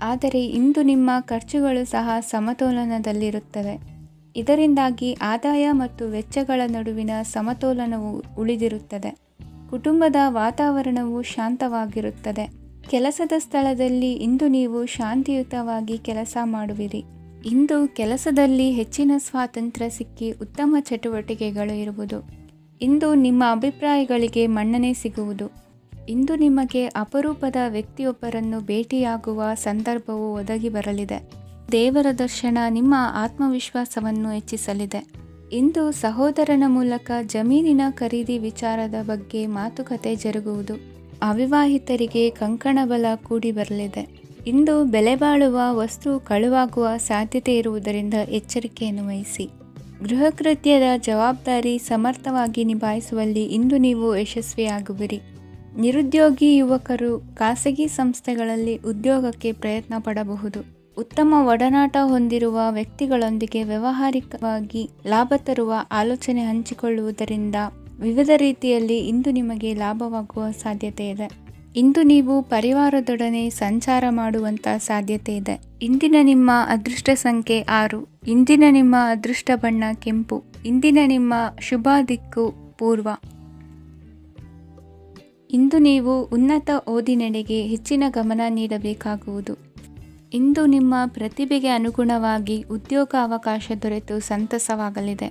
ಆದರೆ ಇಂದು ನಿಮ್ಮ ಖರ್ಚುಗಳು ಸಹ ಸಮತೋಲನದಲ್ಲಿರುತ್ತವೆ. ಇದರಿಂದಾಗಿ ಆದಾಯ ಮತ್ತು ವೆಚ್ಚಗಳ ನಡುವಿನ ಸಮತೋಲನವು ಉಳಿದಿರುತ್ತದೆ. ಕುಟುಂಬದ ವಾತಾವರಣವು ಶಾಂತವಾಗಿರುತ್ತದೆ. ಕೆಲಸದ ಸ್ಥಳದಲ್ಲಿ ಇಂದು ನೀವು ಶಾಂತಿಯುತವಾಗಿ ಕೆಲಸ ಮಾಡುವಿರಿ. ಇಂದು ಕೆಲಸದಲ್ಲಿ ಹೆಚ್ಚಿನ ಸ್ವಾತಂತ್ರ್ಯ ಸಿಕ್ಕಿ ಉತ್ತಮ ಚಟುವಟಿಕೆಗಳು ಇರುವುದು. ಇಂದು ನಿಮ್ಮ ಅಭಿಪ್ರಾಯಗಳಿಗೆ ಮನ್ನಣೆ ಸಿಗುವುದು. ಇಂದು ನಿಮಗೆ ಅಪರೂಪದ ವ್ಯಕ್ತಿಯೊಬ್ಬರನ್ನು ಭೇಟಿಯಾಗುವ ಸಂದರ್ಭವು ಒದಗಿ ಬರಲಿದೆ. ದೇವರ ದರ್ಶನ ನಿಮ್ಮ ಆತ್ಮವಿಶ್ವಾಸವನ್ನು ಹೆಚ್ಚಿಸಲಿದೆ. ಇಂದು ಸಹೋದರನ ಮೂಲಕ ಜಮೀನಿನ ಖರೀದಿ ವಿಚಾರದ ಬಗ್ಗೆ ಮಾತುಕತೆ ಜರುಗುವುದು. ಅವಿವಾಹಿತರಿಗೆ ಕಂಕಣ ಬಲ ಕೂಡಿ ಬರಲಿದೆ. ಇಂದು ಬೆಲೆ ಬಾಳುವ ವಸ್ತು ಕಳುವಾಗುವ ಸಾಧ್ಯತೆ ಇರುವುದರಿಂದ ಎಚ್ಚರಿಕೆಯನ್ನು ವಹಿಸಿ. ಗೃಹ ಕೃತ್ಯದ ಜವಾಬ್ದಾರಿ ಸಮರ್ಥವಾಗಿ ನಿಭಾಯಿಸುವಲ್ಲಿ ಇಂದು ನೀವು ಯಶಸ್ವಿಯಾಗುವಿರಿ. ನಿರುದ್ಯೋಗಿ ಯುವಕರು ಖಾಸಗಿ ಸಂಸ್ಥೆಗಳಲ್ಲಿ ಉದ್ಯೋಗಕ್ಕೆ ಪ್ರಯತ್ನ ಪಡಬಹುದು. ಉತ್ತಮ ಒಡನಾಟ ಹೊಂದಿರುವ ವ್ಯಕ್ತಿಗಳೊಂದಿಗೆ ವ್ಯಾವಹಾರಿಕವಾಗಿ ಲಾಭ ತರುವ ಆಲೋಚನೆ ಹಂಚಿಕೊಳ್ಳುವುದರಿಂದ ವಿವಿಧ ರೀತಿಯಲ್ಲಿ ಇಂದು ನಿಮಗೆ ಲಾಭವಾಗುವ ಸಾಧ್ಯತೆ ಇದೆ. ಇಂದು ನೀವು ಪರಿವಾರದೊಡನೆ ಸಂಚಾರ ಮಾಡುವಂಥ ಸಾಧ್ಯತೆ ಇದೆ. ಇಂದಿನ ನಿಮ್ಮ ಅದೃಷ್ಟ ಸಂಖ್ಯೆ 6. ಇಂದಿನ ನಿಮ್ಮ ಅದೃಷ್ಟ ಬಣ್ಣ ಕೆಂಪು. ಇಂದಿನ ನಿಮ್ಮ ಶುಭ ದಿಕ್ಕು ಪೂರ್ವ. ಇಂದು ನೀವು ಉನ್ನತ ಓದಿನೆಡೆಗೆ ಹೆಚ್ಚಿನ ಗಮನ ನೀಡಬೇಕಾಗುವುದು. ಇಂದು ನಿಮ್ಮ ಪ್ರತಿಭೆಗೆ ಅನುಗುಣವಾಗಿ ಉದ್ಯೋಗ ಅವಕಾಶ ದೊರೆತು ಸಂತಸವಾಗಲಿದೆ.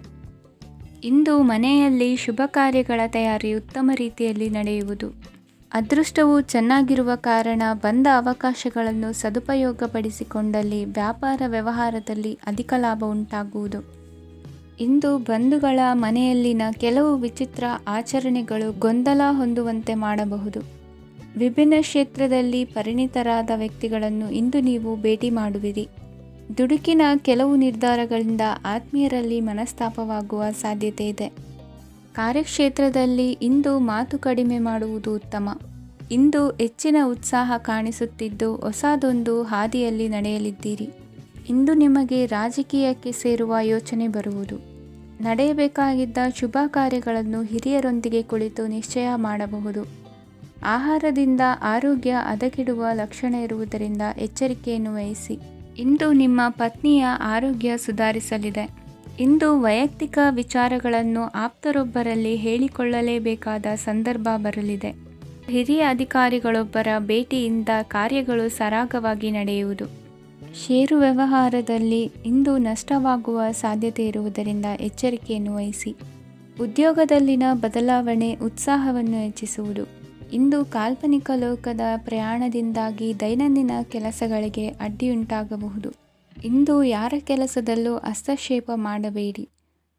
ಇಂದು ಮನೆಯಲ್ಲಿ ಶುಭ ಕಾರ್ಯಗಳ ತಯಾರಿ ಉತ್ತಮ ರೀತಿಯಲ್ಲಿ ನಡೆಯುವುದು. ಅದೃಷ್ಟವು ಚೆನ್ನಾಗಿರುವ ಕಾರಣ ಬಂದ ಅವಕಾಶಗಳನ್ನು ಸದುಪಯೋಗಪಡಿಸಿಕೊಂಡಲ್ಲಿ ವ್ಯಾಪಾರ ವ್ಯವಹಾರದಲ್ಲಿ ಅಧಿಕ ಲಾಭ ಉಂಟಾಗುವುದು. ಇಂದು ಬಂಧುಗಳ ಮನೆಯಲ್ಲಿನ ಕೆಲವು ವಿಚಿತ್ರ ಆಚರಣೆಗಳು ಗೊಂದಲ ಹೊಂದುವಂತೆ ಮಾಡಬಹುದು. ವಿಭಿನ್ನ ಕ್ಷೇತ್ರದಲ್ಲಿ ಪರಿಣಿತರಾದ ವ್ಯಕ್ತಿಗಳನ್ನು ಇಂದು ನೀವು ಭೇಟಿ ಮಾಡುವಿರಿ. ದುಡುಕಿನ ಕೆಲವು ನಿರ್ಧಾರಗಳಿಂದ ಆತ್ಮೀಯರಲ್ಲಿ ಮನಸ್ತಾಪವಾಗುವ ಸಾಧ್ಯತೆ ಇದೆ. ಕಾರ್ಯಕ್ಷೇತ್ರದಲ್ಲಿ ಇಂದು ಮಾತು ಕಡಿಮೆ ಮಾಡುವುದು ಉತ್ತಮ. ಇಂದು ಹೆಚ್ಚಿನ ಉತ್ಸಾಹ ಕಾಣಿಸುತ್ತಿದ್ದು ಹೊಸದೊಂದು ಹಾದಿಯಲ್ಲಿ ನಡೆಯಲಿದ್ದೀರಿ. ಇಂದು ನಿಮಗೆ ರಾಜಕೀಯಕ್ಕೆ ಸೇರುವ ಯೋಚನೆ ಬರುವುದು. ನಡೆಯಬೇಕಾಗಿದ್ದ ಶುಭ ಕಾರ್ಯಗಳನ್ನು ಹಿರಿಯರೊಂದಿಗೆ ಕುಳಿತು ನಿಶ್ಚಯ ಮಾಡಬಹುದು. ಆಹಾರದಿಂದ ಆರೋಗ್ಯ ಹದಗೆಡುವ ಲಕ್ಷಣ ಇರುವುದರಿಂದ ಎಚ್ಚರಿಕೆಯನ್ನು ವಹಿಸಿ. ಇಂದು ನಿಮ್ಮ ಪತ್ನಿಯ ಆರೋಗ್ಯ ಸುಧಾರಿಸಲಿದೆ. ಇಂದು ವೈಯಕ್ತಿಕ ವಿಚಾರಗಳನ್ನು ಆಪ್ತರೊಬ್ಬರಲ್ಲಿ ಹೇಳಿಕೊಳ್ಳಲೇಬೇಕಾದ ಸಂದರ್ಭ ಬರಲಿದೆ. ಹಿರಿಯ ಅಧಿಕಾರಿಗಳೊಬ್ಬರ ಭೇಟಿಯಿಂದ ಕಾರ್ಯಗಳು ಸರಾಗವಾಗಿ ನಡೆಯುವುದು. ಷೇರು ವ್ಯವಹಾರದಲ್ಲಿ ಇಂದು ನಷ್ಟವಾಗುವ ಸಾಧ್ಯತೆ ಇರುವುದರಿಂದ ಎಚ್ಚರಿಕೆಯನ್ನು ವಹಿಸಿ. ಉದ್ಯೋಗದಲ್ಲಿನ ಬದಲಾವಣೆ ಉತ್ಸಾಹವನ್ನು ಹೆಚ್ಚಿಸುವುದು. ಇಂದು ಕಾಲ್ಪನಿಕ ಲೋಕದ ಪ್ರಯಾಣದಿಂದಾಗಿ ದೈನಂದಿನ ಕೆಲಸಗಳಿಗೆ ಅಡ್ಡಿಯುಂಟಾಗಬಹುದು. ಇಂದು ಯಾರ ಕೆಲಸದಲ್ಲೂ ಹಸ್ತಕ್ಷೇಪ ಮಾಡಬೇಡಿ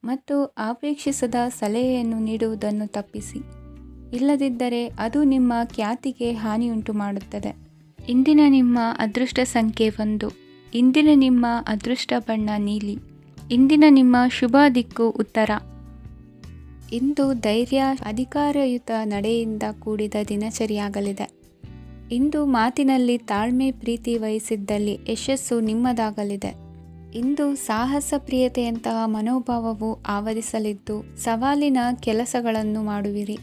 ಮತ್ತು ಅಪೇಕ್ಷಿಸದ ಸಲಹೆಯನ್ನು ನೀಡುವುದನ್ನು ತಪ್ಪಿಸಿ. ಇಲ್ಲದಿದ್ದರೆ ಅದು ನಿಮ್ಮ ಖ್ಯಾತಿಗೆ ಹಾನಿಯುಂಟು ಮಾಡುತ್ತದೆ. ಇಂದಿನ ನಿಮ್ಮ ಅದೃಷ್ಟ ಸಂಖ್ಯೆ 1. ಇಂದಿನ ನಿಮ್ಮ ಅದೃಷ್ಟ ಬಣ್ಣ ನೀಲಿ. ಇಂದಿನ ನಿಮ್ಮ ಶುಭ ದಿಕ್ಕು ಉತ್ತರ. ಇಂದು ಧೈರ್ಯ, ಅಧಿಕಾರಯುತ ನಡೆಯಿಂದ ಕೂಡಿದ ದಿನಚರಿಯಾಗಲಿದೆ. ಇಂದು ಮಾತಿನಲ್ಲಿ ತಾಳ್ಮೆ, ಪ್ರೀತಿ ವಹಿಸಿದ್ದಲ್ಲಿ ಯಶಸ್ಸು ನಿಮ್ಮದಾಗಲಿದೆ. ಇಂದು ಸಾಹಸ, ಪ್ರಿಯತೆಯಂತಹ ಮನೋಭಾವವು ಆವರಿಸಲಿದ್ದು ಸವಾಲಿನ ಕೆಲಸಗಳನ್ನು ಮಾಡುವಿರಿ.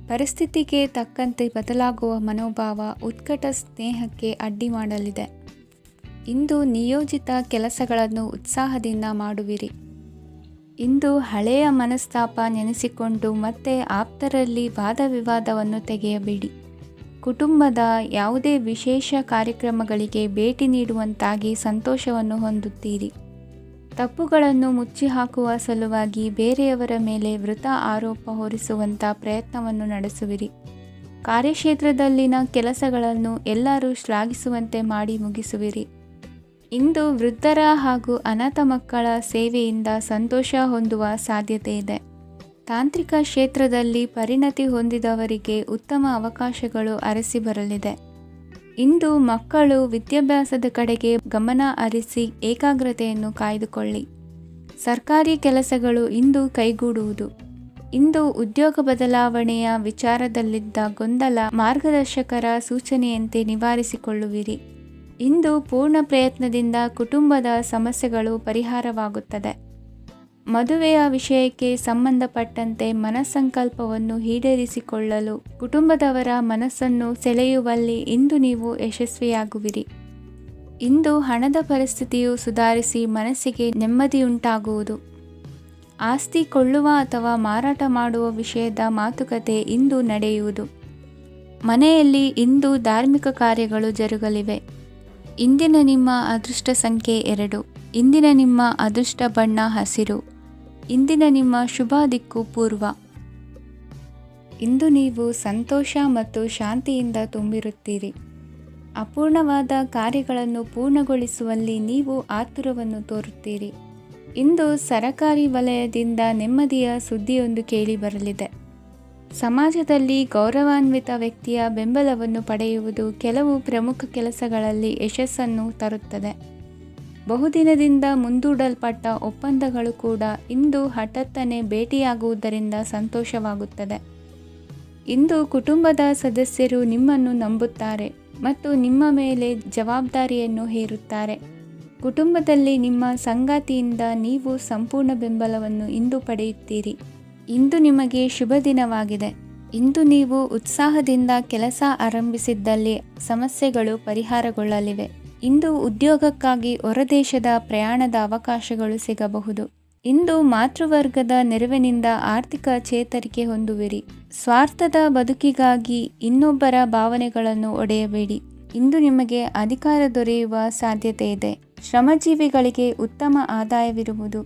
ಪರಿಸ್ಥಿತಿಗೆ ತಕ್ಕಂತೆ ಬದಲಾಗುವ ಮನೋಭಾವ ಉತ್ಕಟ ಸ್ನೇಹಕ್ಕೆ ಅಡ್ಡಿ ಮಾಡಲಿದೆ. ಇಂದು ನಿಯೋಜಿತ ಕೆಲಸಗಳನ್ನು ಉತ್ಸಾಹದಿಂದ ಮಾಡುವಿರಿ. ಇಂದು ಹಳೆಯ ಮನಸ್ತಾಪ ನೆನೆಸಿಕೊಂಡು ಮತ್ತೆ ಆಪ್ತರಲ್ಲಿ ವಾದ ವಿವಾದವನ್ನು ತೆಗೆಯಬೇಡಿ. ಕುಟುಂಬದ ಯಾವುದೇ ವಿಶೇಷ ಕಾರ್ಯಕ್ರಮಗಳಿಗೆ ಭೇಟಿ ನೀಡುವಂತಾಗಿ ಸಂತೋಷವನ್ನು ಹೊಂದುತ್ತೀರಿ. ತಪ್ಪುಗಳನ್ನು ಮುಚ್ಚಿಹಾಕುವ ಸಲುವಾಗಿ ಬೇರೆಯವರ ಮೇಲೆ ವೃಥಾ ಆರೋಪ ಹೊರಿಸುವಂಥ ಪ್ರಯತ್ನವನ್ನು ನಡೆಸುವಿರಿ. ಕಾರ್ಯಕ್ಷೇತ್ರದಲ್ಲಿನ ಕೆಲಸಗಳನ್ನು ಎಲ್ಲರೂ ಶ್ಲಾಘಿಸುವಂತೆ ಮಾಡಿ ಮುಗಿಸುವಿರಿ. ಇಂದು ವೃದ್ಧರ ಹಾಗೂ ಅನಾಥ ಮಕ್ಕಳ ಸೇವೆಯಿಂದ ಸಂತೋಷ ಹೊಂದುವ ಸಾಧ್ಯತೆ ಇದೆ. ತಾಂತ್ರಿಕ ಕ್ಷೇತ್ರದಲ್ಲಿ ಪರಿಣತಿ ಹೊಂದಿದವರಿಗೆ ಉತ್ತಮ ಅವಕಾಶಗಳು ಅರಸಿ ಬರಲಿದೆ. ಇಂದು ಮಕ್ಕಳು ವಿದ್ಯಾಭ್ಯಾಸದ ಕಡೆಗೆ ಗಮನ ಹರಿಸಿ ಏಕಾಗ್ರತೆಯನ್ನು ಕಾಯ್ದುಕೊಳ್ಳಿ. ಸರ್ಕಾರಿ ಕೆಲಸಗಳು ಇಂದು ಕೈಗೂಡುವುದು. ಇಂದು ಉದ್ಯೋಗ ಬದಲಾವಣೆಯ ವಿಚಾರದಲ್ಲಿದ್ದ ಗೊಂದಲ ಮಾರ್ಗದರ್ಶಕರ ಸೂಚನೆಯಂತೆ ನಿವಾರಿಸಿಕೊಳ್ಳುವಿರಿ. ಇಂದು ಪೂರ್ಣ ಪ್ರಯತ್ನದಿಂದ ಕುಟುಂಬದ ಸಮಸ್ಯೆಗಳು ಪರಿಹಾರವಾಗುತ್ತದೆ. ಮದುವೆಯ ವಿಷಯಕ್ಕೆ ಸಂಬಂಧಪಟ್ಟಂತೆ ಮನಸ್ಸಂಕಲ್ಪವನ್ನು ಈಡೇರಿಸಿಕೊಳ್ಳಲು ಕುಟುಂಬದವರ ಮನಸ್ಸನ್ನು ಸೆಳೆಯುವಲ್ಲಿ ಇಂದು ನೀವು ಯಶಸ್ವಿಯಾಗುವಿರಿ. ಇಂದು ಹಣದ ಪರಿಸ್ಥಿತಿಯು ಸುಧಾರಿಸಿ ಮನಸ್ಸಿಗೆ ನೆಮ್ಮದಿಯುಂಟಾಗುವುದು. ಆಸ್ತಿ ಕೊಳ್ಳುವ ಅಥವಾ ಮಾರಾಟ ಮಾಡುವ ವಿಷಯದ ಮಾತುಕತೆ ಇಂದು ನಡೆಯುವುದು. ಮನೆಯಲ್ಲಿ ಇಂದು ಧಾರ್ಮಿಕ ಕಾರ್ಯಗಳು ಜರುಗಲಿವೆ. ಇಂದಿನ ನಿಮ್ಮ ಅದೃಷ್ಟ ಸಂಖ್ಯೆ 2. ಇಂದಿನ ನಿಮ್ಮ ಅದೃಷ್ಟ ಬಣ್ಣ ಹಸಿರು. ಇಂದಿನ ನಿಮ್ಮ ಶುಭ ದಿಕ್ಕು ಪೂರ್ವ. ಇಂದು ನೀವು ಸಂತೋಷ ಮತ್ತು ಶಾಂತಿಯಿಂದ ತುಂಬಿರುತ್ತೀರಿ. ಅಪೂರ್ಣವಾದ ಕಾರ್ಯಗಳನ್ನು ಪೂರ್ಣಗೊಳಿಸುವಲ್ಲಿ ನೀವು ಆತುರವನ್ನು ತೋರುತ್ತೀರಿ. ಇಂದು ಸರಕಾರಿ ವಲಯದಿಂದ ನೆಮ್ಮದಿಯ ಸುದ್ದಿಯೊಂದು ಕೇಳಿಬರಲಿದೆ. ಸಮಾಜದಲ್ಲಿ ಗೌರವಾನ್ವಿತ ವ್ಯಕ್ತಿಯ ಬೆಂಬಲವನ್ನು ಪಡೆಯುವುದು ಕೆಲವು ಪ್ರಮುಖ ಕೆಲಸಗಳಲ್ಲಿ ಯಶಸ್ಸನ್ನು ತರುತ್ತದೆ. ಬಹುದಿನದಿಂದ ಮುಂದೂಡಲ್ಪಟ್ಟ ಒಪ್ಪಂದಗಳು ಕೂಡ ಇಂದು ಹಠಾತ್ತನೆ ಭೇಟಿಯಾಗುವುದರಿಂದ ಸಂತೋಷವಾಗುತ್ತದೆ. ಇಂದು ಕುಟುಂಬದ ಸದಸ್ಯರು ನಿಮ್ಮನ್ನು ನಂಬುತ್ತಾರೆ ಮತ್ತು ನಿಮ್ಮ ಮೇಲೆ ಜವಾಬ್ದಾರಿಯನ್ನು ಹೇರುತ್ತಾರೆ. ಕುಟುಂಬದಲ್ಲಿ ನಿಮ್ಮ ಸಂಗಾತಿಯಿಂದ ನೀವು ಸಂಪೂರ್ಣ ಬೆಂಬಲವನ್ನು ಇಂದು ಪಡೆಯುತ್ತೀರಿ. ಇಂದು ನಿಮಗೆ ಶುಭ ದಿನವಾಗಿದೆ. ಇಂದು ನೀವು ಉತ್ಸಾಹದಿಂದ ಕೆಲಸ ಆರಂಭಿಸಿದ್ದಲ್ಲಿ ಸಮಸ್ಯೆಗಳು ಪರಿಹಾರಗೊಳ್ಳಲಿವೆ. ಇಂದು ಉದ್ಯೋಗಕ್ಕಾಗಿ ಹೊರದೇಶದ ಪ್ರಯಾಣದ ಅವಕಾಶಗಳು ಸಿಗಬಹುದು. ಇಂದು ಮಾತೃವರ್ಗದ ನೆರವಿನಿಂದ ಆರ್ಥಿಕ ಚೇತರಿಕೆ ಹೊಂದುವಿರಿ. ಸ್ವಾರ್ಥದ ಬದುಕಿಗಾಗಿ ಇನ್ನೊಬ್ಬರ ಭಾವನೆಗಳನ್ನು ಒಡೆಯಬೇಡಿ. ಇಂದು ನಿಮಗೆ ಅಧಿಕಾರ ದೊರೆಯುವ ಸಾಧ್ಯತೆ ಇದೆ. ಶ್ರಮಜೀವಿಗಳಿಗೆ ಉತ್ತಮ ಆದಾಯವಿರುವುದು.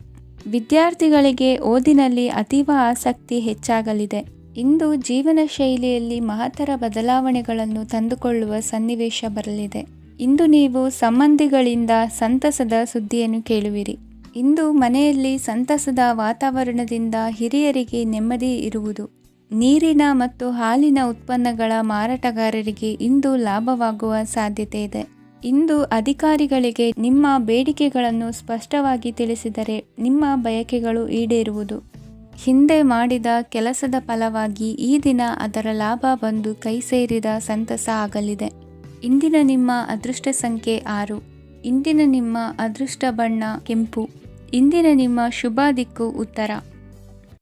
ವಿದ್ಯಾರ್ಥಿಗಳಿಗೆ ಓದಿನಲ್ಲಿ ಅತೀವ ಆಸಕ್ತಿ ಹೆಚ್ಚಾಗಲಿದೆ. ಇಂದು ಜೀವನ ಶೈಲಿಯಲ್ಲಿ ಮಹತ್ತರ ಬದಲಾವಣೆಗಳನ್ನು ತಂದುಕೊಳ್ಳುವ ಸನ್ನಿವೇಶ ಬರಲಿದೆ. ಇಂದು ನೀವು ಸಂಬಂಧಿಗಳಿಂದ ಸಂತಸದ ಸುದ್ದಿಯನ್ನು ಕೇಳುವಿರಿ. ಇಂದು ಮನೆಯಲ್ಲಿ ಸಂತಸದ ವಾತಾವರಣದಿಂದ ಹಿರಿಯರಿಗೆ ನೆಮ್ಮದಿ ಇರುವುದು. ನೀರಿನ ಮತ್ತು ಹಾಲಿನ ಉತ್ಪನ್ನಗಳ ಮಾರಾಟಗಾರರಿಗೆ ಇಂದು ಲಾಭವಾಗುವ ಸಾಧ್ಯತೆ ಇದೆ. ಇಂದು ಅಧಿಕಾರಿಗಳಿಗೆ ನಿಮ್ಮ ಬೇಡಿಕೆಗಳನ್ನು ಸ್ಪಷ್ಟವಾಗಿ ತಿಳಿಸಿದರೆ ನಿಮ್ಮ ಬಯಕೆಗಳು ಈಡೇರುವುದು. ಹಿಂದೆ ಮಾಡಿದ ಕೆಲಸದ ಫಲವಾಗಿ ಈ ದಿನ ಅದರ ಲಾಭ ಬಂದು ಕೈ ಸೇರಿದ ಸಂತಸ ಆಗಲಿದೆ. ಇಂದಿನ ನಿಮ್ಮ ಅದೃಷ್ಟ ಸಂಖ್ಯೆ 6. ಇಂದಿನ ನಿಮ್ಮ ಅದೃಷ್ಟ ಬಣ್ಣ ಕೆಂಪು. ಇಂದಿನ ನಿಮ್ಮ ಶುಭ ದಿಕ್ಕು ಉತ್ತರ.